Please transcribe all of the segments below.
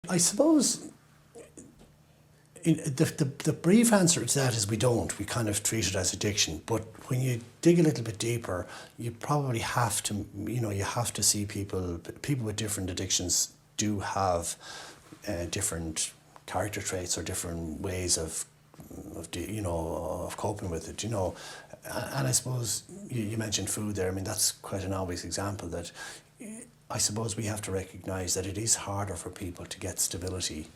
I suppose the brief answer to that is we don't. We kind of treat it as addiction. But when you dig a little bit deeper, you probably have to, you have to see people with different addictions do have different character traits or different ways of coping with it, And I suppose you mentioned food there. I mean, that's quite an obvious example that I suppose we have to recognise that it is harder for people to get stability,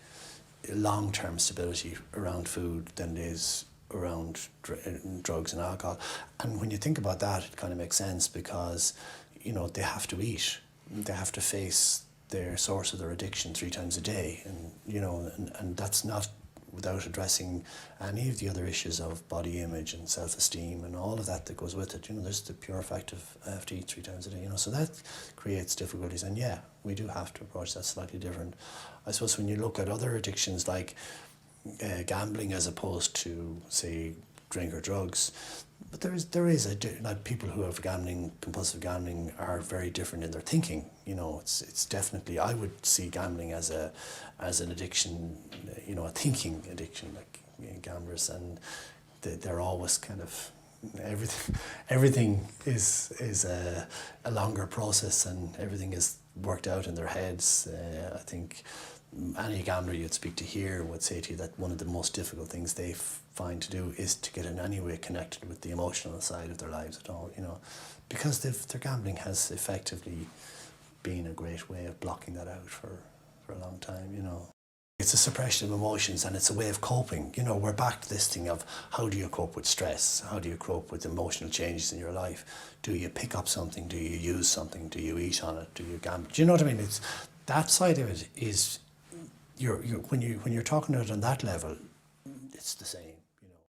long-term stability around food than it is around drugs and alcohol. And when you think about that, it kind of makes sense because, they have to eat. They have to face their source of their addiction 3 times a day. And that's not without addressing any of the other issues of body image and self-esteem and all of that goes with it. There's the pure fact of I have to eat 3 times a day, so that creates difficulties. And yeah, we do have to approach that slightly different. I suppose when you look at other addictions like gambling as opposed to, say, drink or drugs, but there is like people who have compulsive gambling are very different in their thinking. It's definitely, I would see gambling as an addiction, a thinking addiction, like gamblers, and they're always kind of everything is a longer process, and everything is worked out in their heads. I think any gambler you'd speak to here would say to you that one of the most difficult things they find to do is to get in any way connected with the emotional side of their lives at all, because their gambling has effectively been a great way of blocking that out for a long time, It's a suppression of emotions, and it's a way of coping. We're back to this thing of how do you cope with stress? How do you cope with emotional changes in your life? Do you pick up something? Do you use something? Do you eat on it? Do you gamble? Do you know what I mean? It's that side of it is when you're talking about it on that level, it's the same.